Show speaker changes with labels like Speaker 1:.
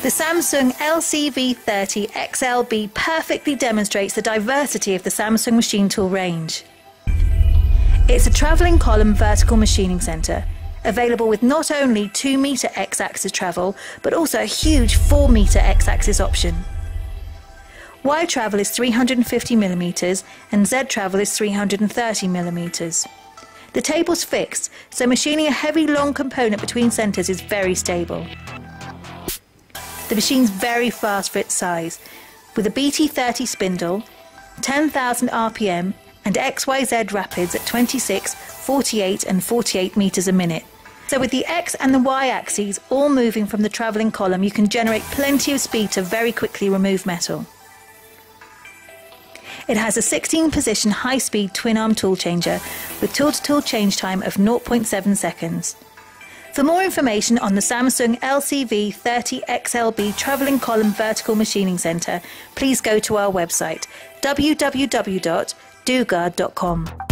Speaker 1: The Samsung LCV30 XLB perfectly demonstrates the diversity of the Samsung machine tool range. It's a travelling column vertical machining centre, available with not only 2-metre X-axis travel, but also a huge 4-metre X-axis option. Y travel is 350mm and Z travel is 330mm. The table's fixed, so machining a heavy long component between centres is very stable. The machine's very fast for its size, with a BT30 spindle, 10,000 RPM and XYZ rapids at 26, 48 and 48 metres a minute. So with the X and the Y axes all moving from the travelling column, you can generate plenty of speed to very quickly remove metal. It has a 16-position high-speed twin-arm tool changer with tool-to-tool change time of 0.7 seconds. For more information on the Samsung LCV30 XLB Travelling Column Vertical Machining Centre, please go to our website www.dugard.com.